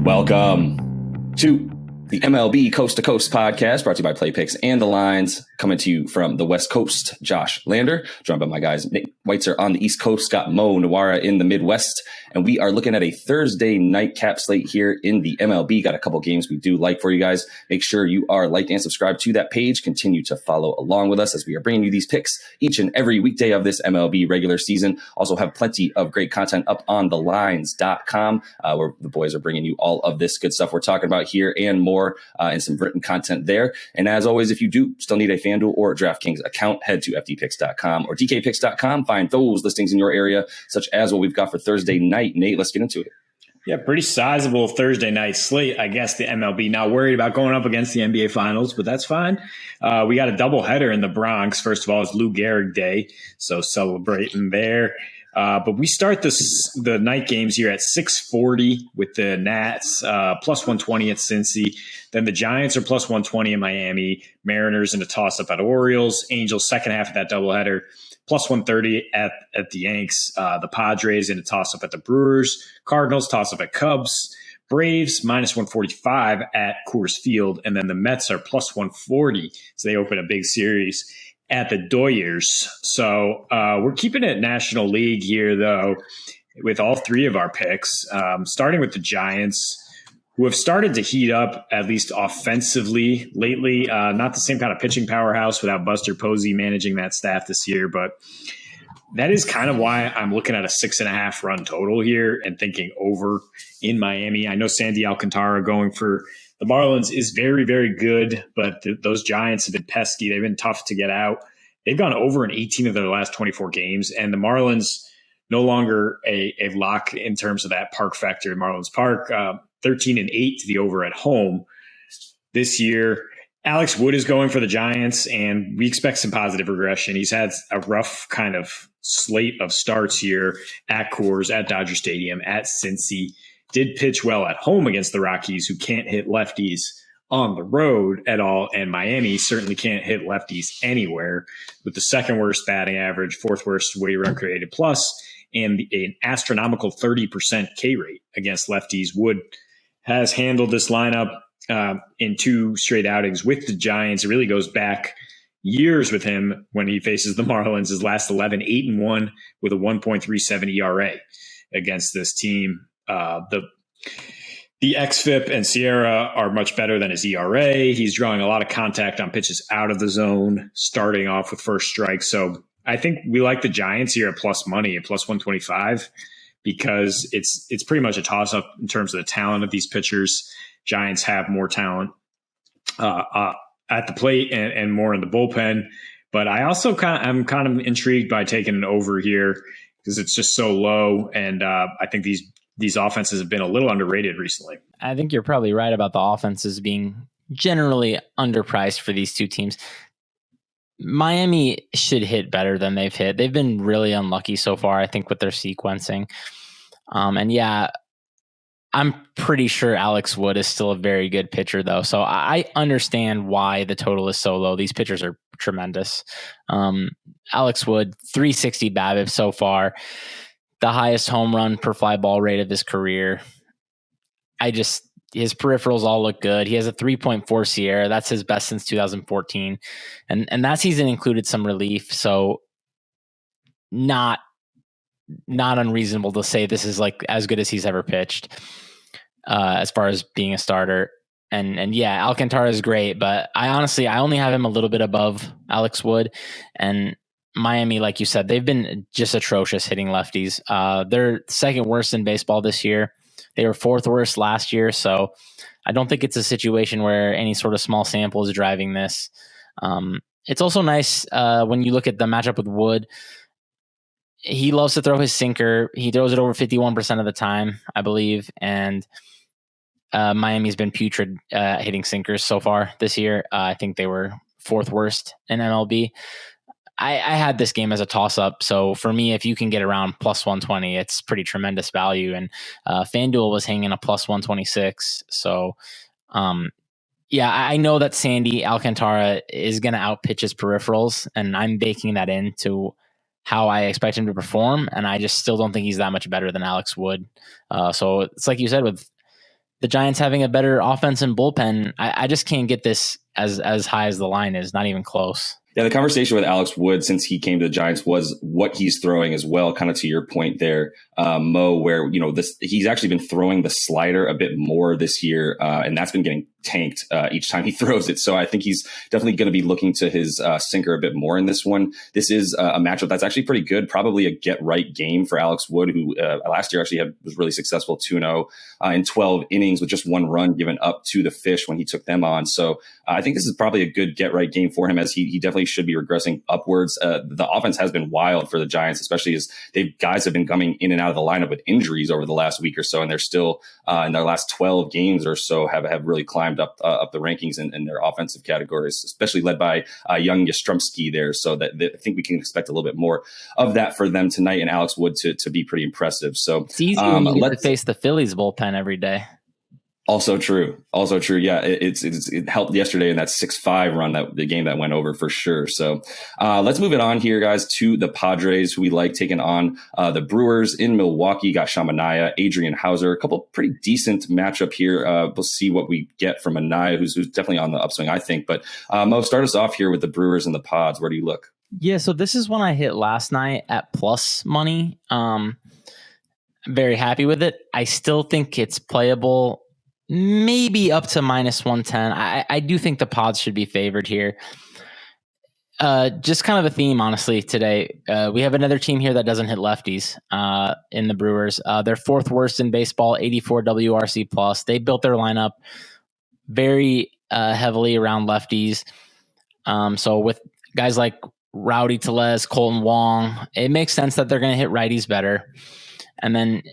Welcome to the MLB Coast to Coast podcast, brought to you by Play Picks and the Lines, coming to you from the West Coast. Josh Lander, joined by my guys Nick Weitzer on the East Coast, got Mo Nawara in the Midwest, and we are looking at a Thursday nightcap slate here in the MLB. Got a couple games we do like for you guys. Make sure you are liked and subscribed to that page. Continue to follow along with us as we are bringing you these picks each and every weekday of this MLB regular season. Also have plenty of great content up on thelines.com, where the boys are bringing you all of this good stuff we're talking about here and more, and some written content there. And as always, if you do still need a FanDuel or DraftKings account, head to ftpicks.com or dkpicks.com. Find those listings in your area, such as what we've got for Thursday night. Nate, let's get into it. Yeah, pretty sizable Thursday night slate. I guess the MLB not worried about going up against the NBA Finals, but that's fine. We got a doubleheader in the Bronx. First of all, it's Lou Gehrig Day, so celebrating there. But we start the night games here at 6:40 with the Nats, plus 120 at Cincy. Then the Giants are plus 120 in Miami. Mariners in a toss-up at Orioles. Angels second half of that doubleheader, plus 130 at the Yanks. The Padres in a toss-up at the Brewers. Cardinals toss-up at Cubs. Braves minus 145 at Coors Field. And then the Mets are plus 140. So they open a big series at the Doyers. So we're keeping it National League here, though, with all three of our picks, starting with the Giants, who have started to heat up, at least offensively lately. Not the same kind of pitching powerhouse without Buster Posey managing that staff this year, but that is kind of why I'm looking at a 6.5 run total here and thinking over in Miami. I know Sandy Alcantara going for the Marlins is very, very good, but those Giants have been pesky. They've been tough to get out. They've gone over in 18 of their last 24 games, and the Marlins no longer a lock in terms of that park factor in Marlins Park. 13-8 to the over at home this year. Alex Wood is going for the Giants, and we expect some positive regression. He's had a rough kind of slate of starts here at Coors, at Dodger Stadium, at Cincy. Did pitch well at home against the Rockies, who can't hit lefties on the road at all, and Miami certainly can't hit lefties anywhere, with the second worst batting average, fourth worst weighted run created plus, and an astronomical 30% K rate against lefties. Wood has handled this lineup in two straight outings with the Giants. It really goes back years with him when he faces the Marlins. His last 11, 8-1 with a 1.37 ERA against this team. The xFIP and Sierra are much better than his ERA. He's drawing a lot of contact on pitches out of the zone, starting off with first strike. So I think we like the Giants here at plus money, at plus 125, because it's pretty much a toss-up in terms of the talent of these pitchers. Giants have more talent at the plate and more in the bullpen. But I also I'm kind of intrigued by taking an over here because it's just so low, and I think these offenses have been a little underrated recently. I think you're probably right about the offenses being generally underpriced for these two teams. Miami should hit better than they've hit. They've been really unlucky so far, I think, with their sequencing. And yeah, I'm pretty sure Alex Wood is still a very good pitcher, though. So I understand why the total is so low. These pitchers are tremendous. Alex Wood, 360 BABIP so far, the highest home run per fly ball rate of his career. His peripherals all look good. He has a 3.4 Sierra. That's his best since 2014. And that season included some relief. So not unreasonable to say this is like as good as he's ever pitched as far as being a starter. And yeah, Alcantara is great, but I only have him a little bit above Alex Wood. And Miami, like you said, they've been just atrocious hitting lefties. They're second worst in baseball this year. They were fourth worst last year. So I don't think it's a situation where any sort of small sample is driving this. It's also nice when you look at the matchup with Wood. He loves to throw his sinker. He throws it over 51% of the time, I believe. And Miami's been putrid hitting sinkers so far this year. I think they were fourth worst in MLB. I had this game as a toss-up, so for me, if you can get around plus 120, it's pretty tremendous value. And FanDuel was hanging a plus 126. So, yeah, I know that Sandy Alcantara is going to outpitch his peripherals, and I'm baking that into how I expect him to perform, and I just still don't think he's that much better than Alex Wood. So it's like you said, with the Giants having a better offense and bullpen, I just can't get this as high as the line is. Not even close. Yeah, the conversation with Alex Wood since he came to the Giants was what he's throwing as well, kind of to your point there, Mo, where, he's actually been throwing the slider a bit more this year, and that's been getting tanked each time he throws it. So I think he's definitely going to be looking to his sinker a bit more in this one. This is a matchup that's actually pretty good, probably a get-right game for Alex Wood, who last year actually was really successful 2-0 in 12 innings with just one run given up to the Fish when he took them on. So I think this is probably a good get-right game for him, as he definitely should be regressing upwards. The offense has been wild for the Giants, especially as guys have been coming in and out of the lineup with injuries over the last week or so, and they're still in their last 12 games or so have really climbed up the rankings in their offensive categories, especially led by young Yastrzemski there. So that I think we can expect a little bit more of that for them tonight, and Alex Wood to be pretty impressive. So it's easy when you get to face the Phillies bullpen every day. Also true. Yeah, it helped yesterday in that 6-5 run, the game that went over for sure. So let's move it on here, guys, to the Padres, who we like taking on the Brewers in Milwaukee. Got Sean Manaea, Adrian Hauser, a couple pretty decent matchup here. We'll see what we get from Manaea, who's definitely on the upswing, I think. But Mo, start us off here with the Brewers and the Pods. Where do you look? Yeah, so this is one I hit last night at plus money. Very happy with it. I still think it's playable. Maybe up to -110. I do think the Pods should be favored here. Just kind of a theme, honestly, today. We have another team here that doesn't hit lefties in the Brewers. They're fourth worst in baseball, 84 WRC plus. They built their lineup very heavily around lefties. So with guys like Rowdy Tellez, Colton Wong, it makes sense that they're going to hit righties better. And then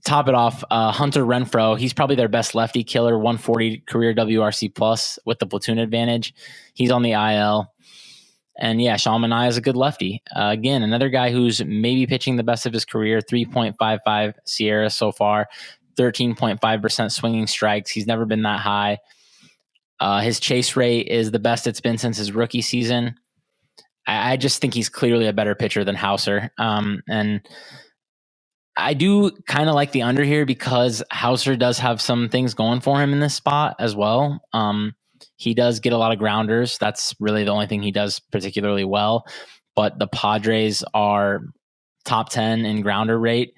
top it off, Hunter Renfroe. He's probably their best lefty killer, 140 career WRC plus with the platoon advantage. He's on the IL. And yeah, Sean Manaea is a good lefty. Again, another guy who's maybe pitching the best of his career, 3.55 Sierra so far, 13.5% swinging strikes. He's never been that high. His chase rate is the best it's been since his rookie season. I just think he's clearly a better pitcher than Hauser. And I do kind of like the under here because Hauser does have some things going for him in this spot as well. He does get a lot of grounders. That's really the only thing he does particularly well. But the Padres are top 10 in grounder rate.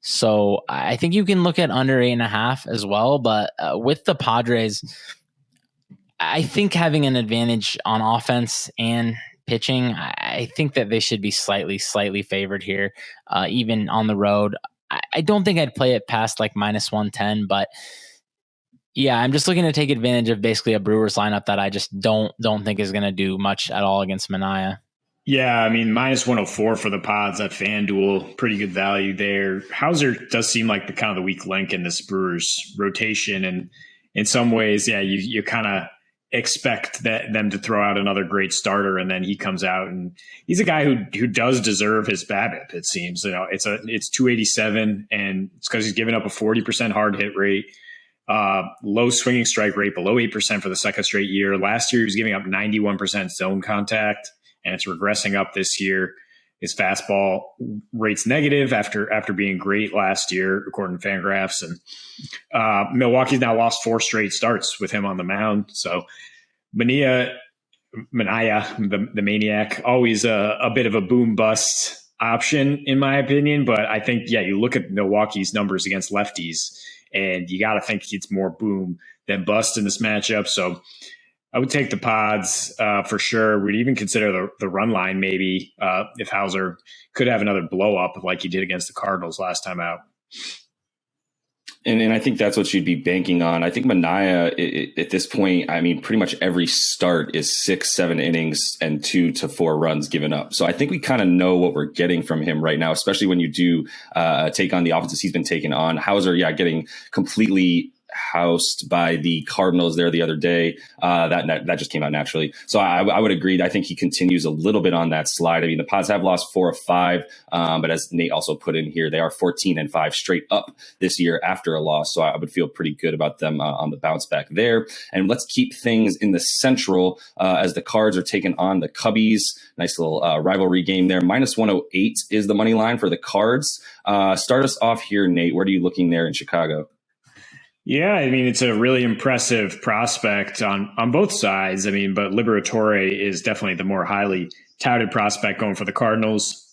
So I think you can look at under 8.5 as well. But with the Padres, I think having an advantage on offense and pitching, I think that they should be slightly favored here, even on the road. I don't think I'd play it past like -110, but yeah, I'm just looking to take advantage of basically a Brewers lineup that I just don't think is going to do much at all against Manaea. Yeah, I mean, -104 for the Pods at FanDuel, pretty good value there. Hauser does seem like the weak link in this Brewers rotation, and in some ways, yeah, you kind of expect them to throw out another great starter, and then he comes out and he's a guy who does deserve his BABIP. It seems, it's 287, and it's because he's given up a 40% hard hit rate, low swinging strike rate, below 8% for the second straight year. Last year he was giving up 91% zone contact, and it's regressing up this year. His fastball rate's negative after being great last year, according to Fangraphs. And Milwaukee's now lost 4 straight starts with him on the mound. So Manaea, the Maniac, always a bit of a boom bust option, in my opinion. But I think, yeah, you look at Milwaukee's numbers against lefties, and you got to think it's more boom than bust in this matchup. So I would take the Pods for sure. We'd even consider the run line maybe if Hauser could have another blow up like he did against the Cardinals last time out. And I think that's what you'd be banking on. I think Manaea at this point, I mean, pretty much every start is 6-7 innings and 2 to 4 runs given up. So I think we kind of know what we're getting from him right now, especially when you do take on the offenses he's been taking on. Hauser, yeah, getting completely housed by the Cardinals there the other day. That just came out naturally. So I would agree. I think he continues a little bit on that slide. I mean, the Pods have lost 4 of 5, but as Nate also put in here, they are 14-5 straight up this year after a loss. So I would feel pretty good about them on the bounce back there. And let's keep things in the Central as the Cards are taking on the Cubbies. Nice little rivalry game there. -108 is the money line for the Cards. Start us off here, Nate. Where are you looking there in Chicago? Yeah, I mean, it's a really impressive prospect on both sides. I mean, but Liberatore is definitely the more highly touted prospect going for the Cardinals,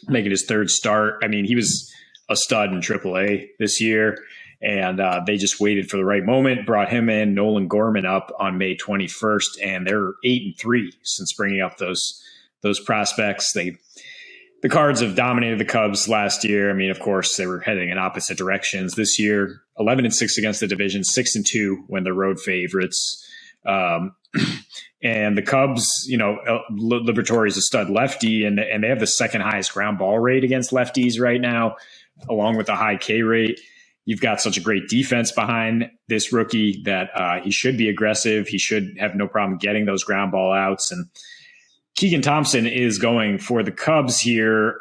making his third start. I mean, he was a stud in AAA this year, and they just waited for the right moment, brought him in, Nolan Gorman up on May 21st, and they're 8-3 since bringing up those prospects. The Cards have dominated the Cubs last year. I mean, of course, they were heading in opposite directions this year. 11-6 against the division, 6-2 when they're road favorites. And the Cubs, Liberatore is a stud lefty, and they have the second highest ground ball rate against lefties right now, along with a high K rate. You've got such a great defense behind this rookie that he should be aggressive. He should have no problem getting those ground ball outs. And Keegan Thompson is going for the Cubs here.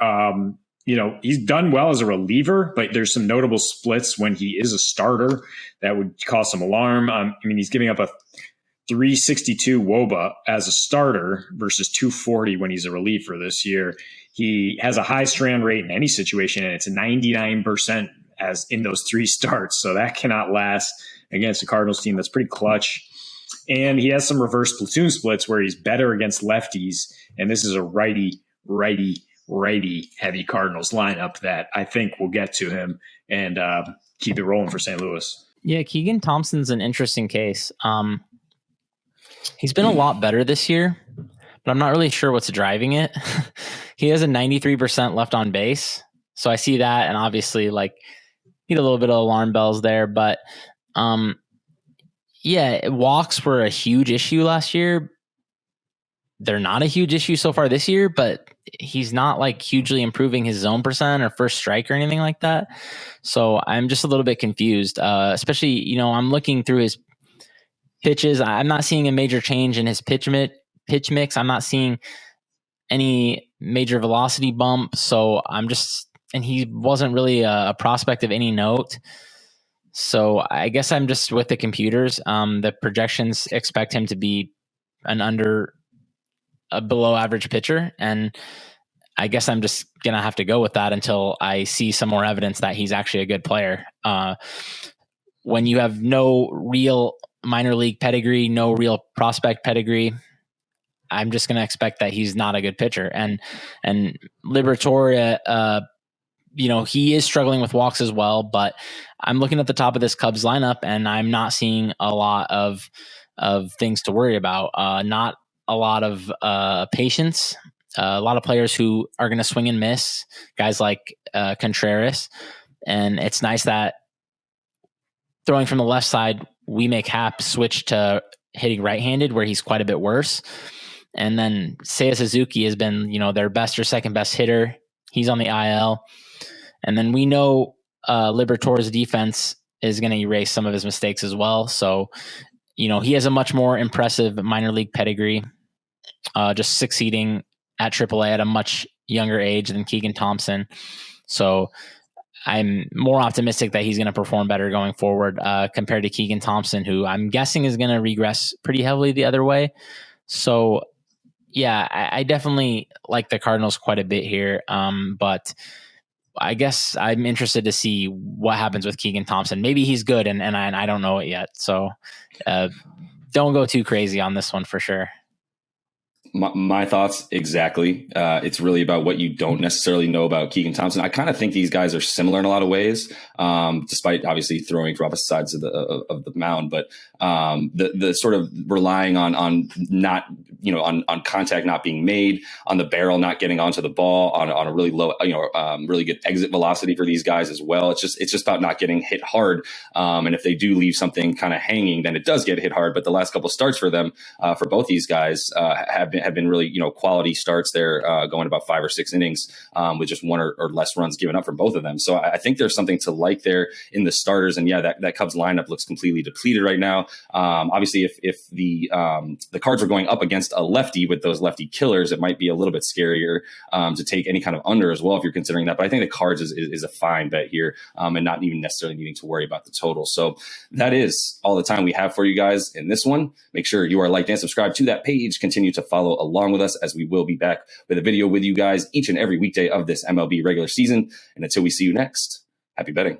He's done well as a reliever, but there's some notable splits when he is a starter that would cause some alarm. He's giving up a 362 WOBA as a starter versus 240 when he's a reliever this year. He has a high strand rate in any situation, and it's 99% as in those three starts. So that cannot last against a Cardinals team that's pretty clutch. And he has some reverse platoon splits where he's better against lefties. And this is a righty heavy Cardinals lineup that I think will get to him and keep it rolling for St. Louis. Yeah, Keegan Thompson's an interesting case. He's been a lot better this year, but I'm not really sure what's driving it. He has a 93% left on base. So I see that, and obviously need a little bit of alarm bells there, but walks were a huge issue last year. They're not a huge issue so far this year, but he's not hugely improving his zone percent or first strike or anything like that. So I'm just a little bit confused, especially, I'm looking through his pitches. I'm not seeing a major change in his pitch mix. I'm not seeing any major velocity bump. So and he wasn't really a prospect of any note. So I guess I'm just with the computers. The projections expect him to be a below average pitcher. And I guess I'm just going to have to go with that until I see some more evidence that he's actually a good player. When you have no real minor league pedigree, no real prospect pedigree, I'm just going to expect that he's not a good pitcher. And Liberatore, he is struggling with walks as well, but I'm looking at the top of this Cubs lineup and I'm not seeing a lot of things to worry about. Not a lot of patience, a lot of players who are going to swing and miss, guys like Contreras. And it's nice that throwing from the left side, we make Hap switch to hitting right-handed where he's quite a bit worse. And then Seiya Suzuki has been, their best or second best hitter. He's on the IL. And then we know Liberatore's defense is going to erase some of his mistakes as well. So, he has a much more impressive minor league pedigree, just succeeding at AAA at a much younger age than Keegan Thompson. So I'm more optimistic that he's going to perform better going forward compared to Keegan Thompson, who I'm guessing is going to regress pretty heavily the other way. So, yeah, I definitely like the Cardinals quite a bit here. But I guess I'm interested to see what happens with Keegan Thompson. Maybe he's good, and I don't know it yet. So don't go too crazy on this one for sure. My thoughts exactly. It's really about what you don't necessarily know about Keegan Thompson. I kind of think these guys are similar in a lot of ways, despite obviously throwing for opposite sides of the mound. But the sort of relying on not on contact not being made, on the barrel not getting onto the ball, on a really low really good exit velocity for these guys as well. It's just about not getting hit hard. And if they do leave something kind of hanging, then it does get hit hard. But the last couple of starts for them, for both these guys, have been really quality starts there, going about 5 or 6 innings with just one or less runs given up from both of them. So I think there's something to like there in the starters. And yeah, that Cubs lineup looks completely depleted right now. Obviously, if the Cards were going up against a lefty with those lefty killers, it might be a little bit scarier to take any kind of under as well if you're considering that. But I think the Cards is a fine bet here, and not even necessarily needing to worry about the total. So that is all the time we have for you guys in this one. Make sure you are liked and subscribed to that page. Continue to follow along with us as we will be back with a video with you guys each and every weekday of this MLB regular season. And until we see you next, happy betting.